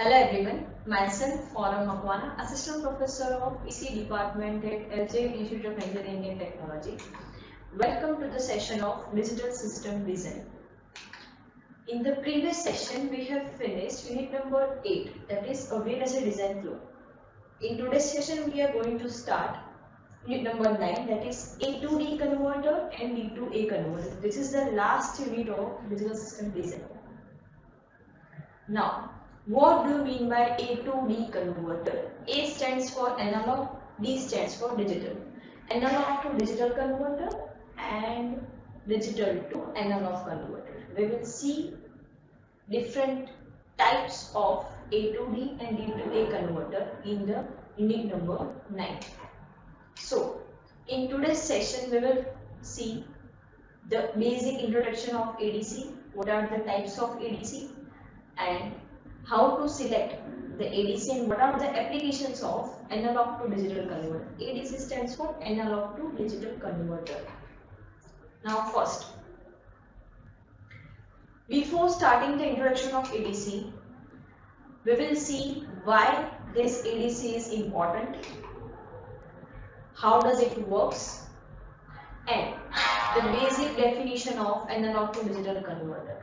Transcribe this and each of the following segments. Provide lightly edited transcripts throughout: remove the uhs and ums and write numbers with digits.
Hello everyone, myself Forum Makwana, Assistant Professor of EC Department at LJ Institute of Engineering and Technology. Welcome to the session of Digital System Design. In the previous session, we have finished unit number 8, that is Obvious Design Flow. In today's session, we are going to start unit number 9, that is A to D converter and D to A converter. This is the last unit of Digital System Design. Now, what do you mean by A to D converter? A stands for analog, D stands for digital. Analog to digital converter and digital to analog converter. We will see different types of A to D and D to A converter in the unit number 9. So, in today's session, we will see the basic introduction of ADC, what are the types of ADC, and how to select the ADC and what are the applications of analog to digital converter. ADC stands for analog to digital converter. Now first, before starting the introduction of ADC, we will see why this ADC is important, how does it works, and the basic definition of analog to digital converter.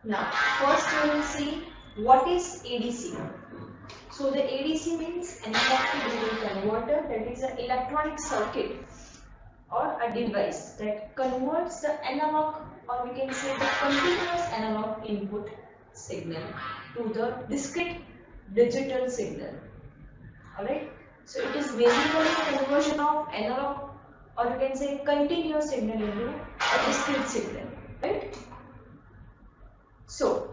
Now, first we will see what is ADC. So the ADC means analog to digital converter, that is an electronic circuit or a device that converts the analog, or we can say the continuous analog input signal to the discrete digital signal. Alright, so it is basically a conversion of analog, or you can say continuous signal into a discrete signal, right? So,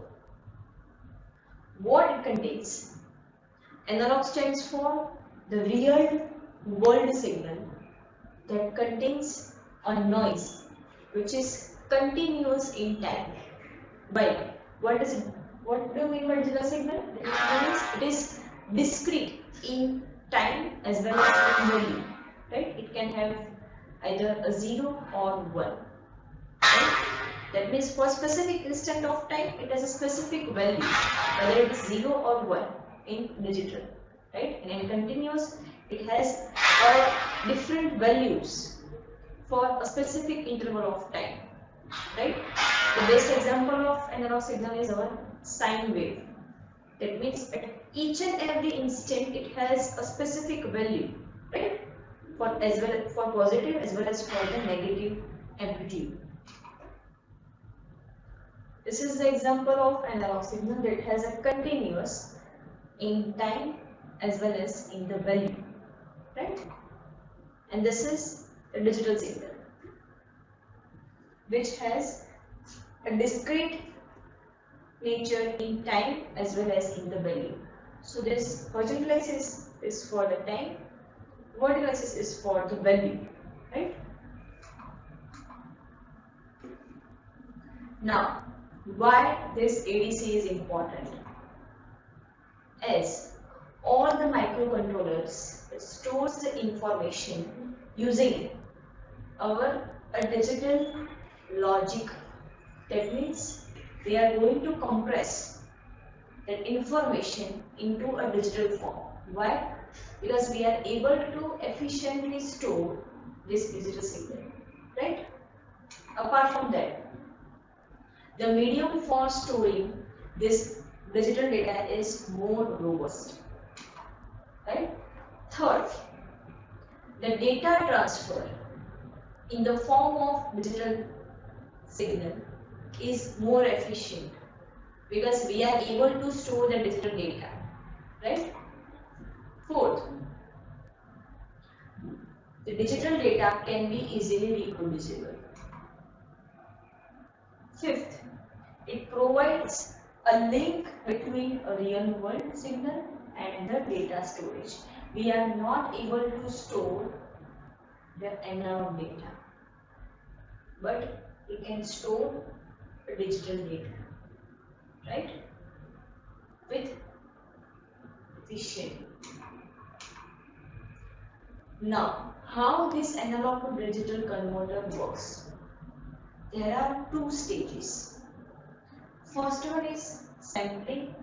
what it contains? Analog stands for the real world signal that contains a noise which is continuous in time. By what is it? What do you mean by digital signal? It is discrete in time as well as in value. Right? It can have either a 0 or 1. Right? That means for a specific instant of time, it has a specific value, whether it is 0 or 1 in digital, right? And in continuous, it has different values for a specific interval of time, right? The best example of analog signal is our sine wave. That means at each and every instant, it has a specific value, right? For positive as well as for the negative amplitude. This is the example of analog signal that has a continuous in time as well as in the value, right? And this is a digital signal which has a discrete nature in time as well as in the value. So this horizontal axis is for the time, vertical axis is for the value, right? Now, why this ADC is important? As all the microcontrollers stores the information using a digital logic. That means they are going to compress that information into a digital form. Why? Because we are able to efficiently store this digital signal, right? Apart from that, the medium for storing this digital data is more robust, right? Third, the data transfer in the form of digital signal is more efficient because we are able to store the digital data, right? Fourth, the digital data can be easily reproducible. Fifth, it provides a link between a real world signal and the data storage. We are not able to store the analog data, but we can store the digital data, right? With efficiency. Now, how this analog to digital converter works? There are two stages. First one is sampling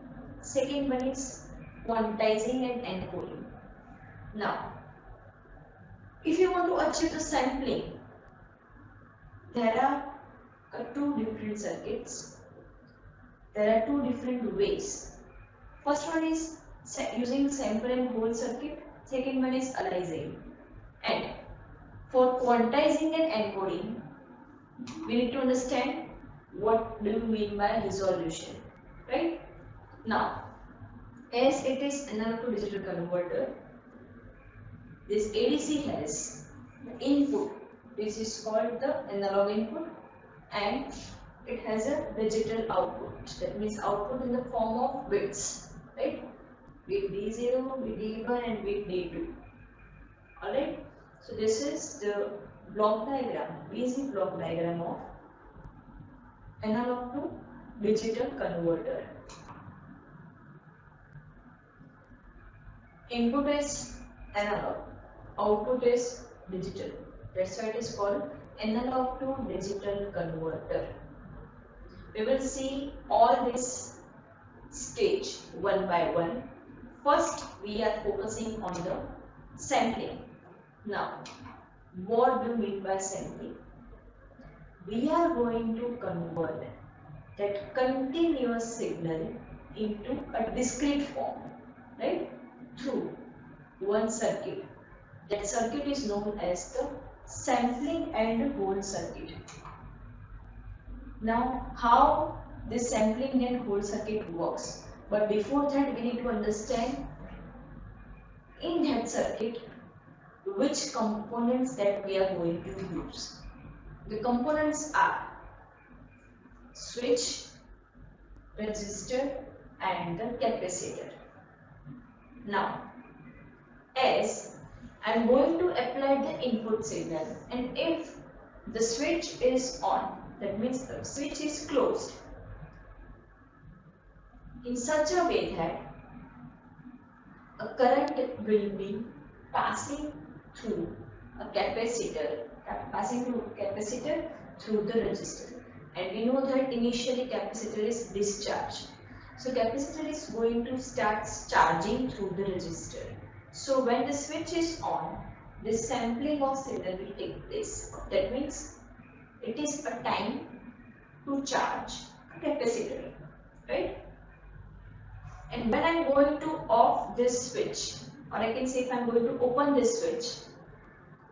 Second one is quantizing and encoding. Now, if you want to achieve the sampling, there are two different circuits. There are two different ways. First one is using sample and hold circuit. Second one is aliasing. And for quantizing and encoding, we need to understand what do you mean by resolution, right? Now, as it is analog to digital converter, this ADC has the input. This is called the analog input, and it has a digital output. That means output in the form of bits, right? Bit D0, bit D1, and bit D2. Alright? So this is the block diagram, basic block diagram of analog to digital converter. Input is analog, output is digital. That's why it is called analog to digital converter. We will see all this stage one by one. First, we are focusing on the sampling. Now, what do you mean by sampling? We are going to convert that continuous signal into a discrete form, right? Through one circuit. That circuit is known as the sampling and hold circuit. Now, how this sampling and hold circuit works? But before that, we need to understand in that circuit which components that we are going to use. The components are switch, resistor, and the capacitor. Now, as I am going to apply the input signal, and if the switch is on, that means the switch is closed in such a way that a current will be passing through a capacitor, through the resistor. And we know that initially capacitor is discharged. So capacitor is going to start charging through the resistor. So when the switch is on, this sampling of signal will take place. That means it is a time to charge a capacitor, right? And when I am going to off this switch, or I can say if I am going to open this switch,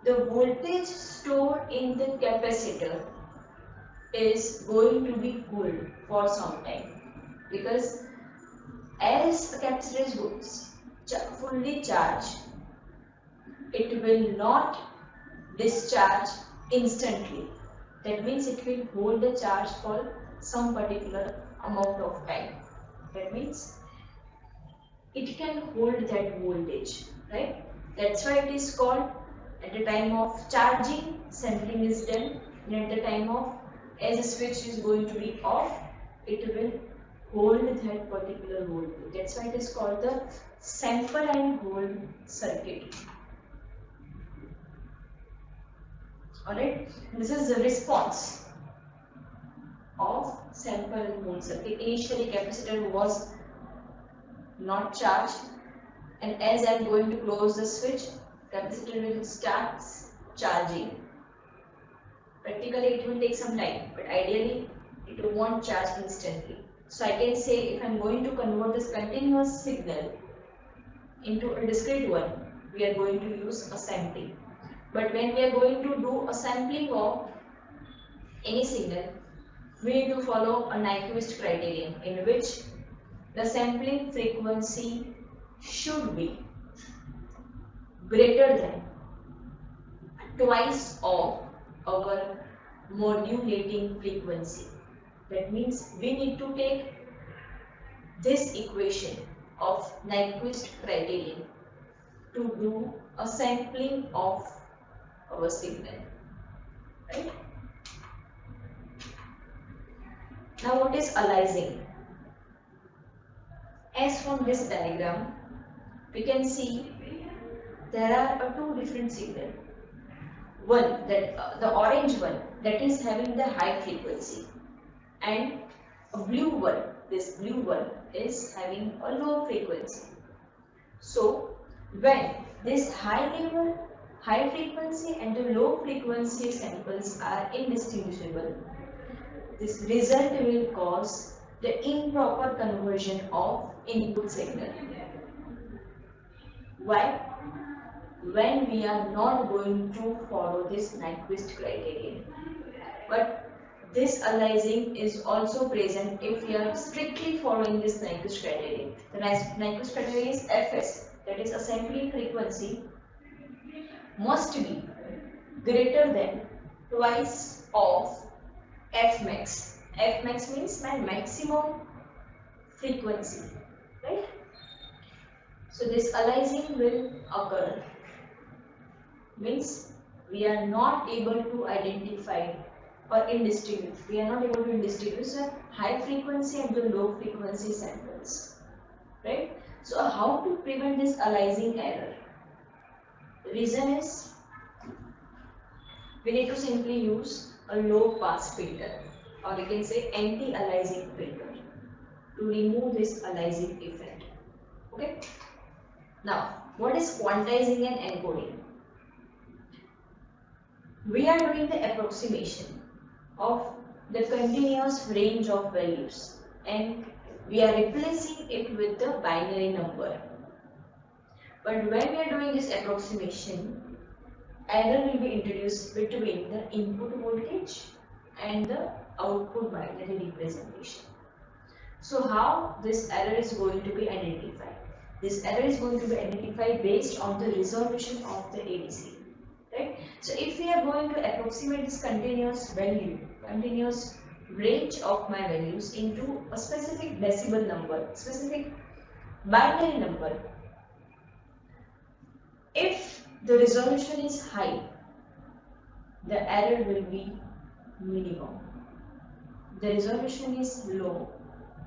the voltage stored in the capacitor is going to be cooled for some time, because as the capacitor is fully charged, it will not discharge instantly. That means it will hold the charge for some particular amount of time. That means it can hold that voltage, right? That's why it is called, at the time of charging, sampling is done, and at the time of, as the switch is going to be off, it will hold that particular voltage. That's why it is called the sample and hold circuit. Alright, this is the response of sample and hold circuit. Initially capacitor was not charged, and as I am going to close the switch, capacitor will start charging. Practically it will take some time, but ideally it won't charge instantly. So I can say if I am going to convert this continuous signal into a discrete one, we are going to use a sampling. But when we are going to do a sampling of any signal, we need to follow a Nyquist criterion, in which the sampling frequency should be greater than twice of our modulating frequency. That means we need to take this equation of Nyquist criterion to do a sampling of our signal, right? Now what is aliasing? As from this diagram, we can see there are two different signals. One, that the orange one, that is having the high frequency, and a blue one, this blue one, is having a low frequency. So when this high frequency and the low frequency samples are indistinguishable, this result will cause the improper conversion of input signal. Why? When we are not going to follow this Nyquist criterion. But this aliasing is also present if we are strictly following this Nyquist criterion. The Nyquist criterion is Fs, that is a sampling frequency must be greater than twice of Fmax. Fmax means my maximum frequency, right? So this aliasing will occur, means we are not able to identify or indistinguish. We are not able to distinguish the high frequency and the low frequency samples, right? So how to prevent this aliasing error? The reason is we need to simply use a low pass filter, or you can say anti-aliasing filter, to remove this aliasing effect. Okay. Now, what is quantizing and encoding? We are doing the approximation of the continuous range of values and we are replacing it with the binary number. But when we are doing this approximation, error will be introduced between the input voltage and the output binary representation. So how this error is going to be identified? This error is going to be identified based on the resolution of the ADC. Right? So if we are going to approximate this continuous range of my values into a specific decibel number, specific binary number, if the resolution is high, the error will be minimum. The resolution is low,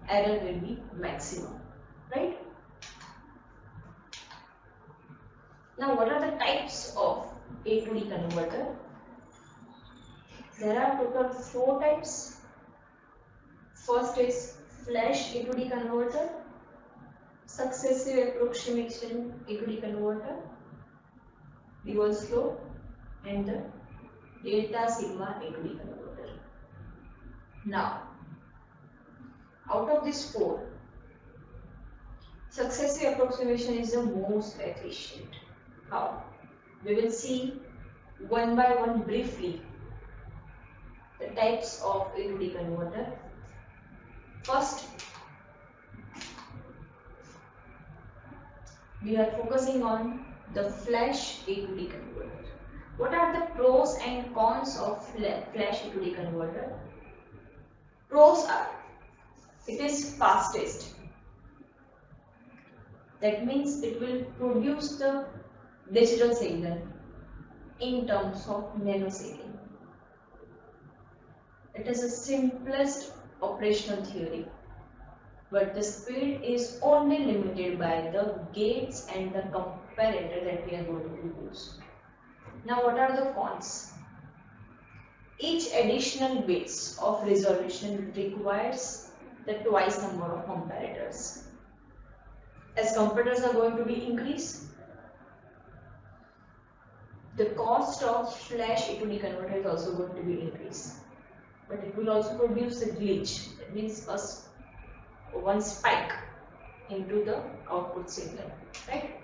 error will be maximum, right? Now what are the types of A to D converter? There are total 4 types. First is flash A to D converter, successive approximation A to D converter, reverse flow, and the delta sigma A to D converter. Now, out of these 4, successive approximation is the most efficient. How? We will see one by one briefly the types of A to D converter. First, we are focusing on the flash A to D converter. What are the pros and cons of flash A to D converter? Pros are, it is fastest. That means it will produce the digital signal in terms of nanosecond. It is the simplest operational theory, but the speed is only limited by the gates and the comparator that we are going to use. Now what are the cons? Each additional bits of resolution requires the twice number of comparators. As comparators are going to be increased, the cost of flash A to D converter is also going to be increased. But it will also produce a glitch, that means one spike into the output signal, right?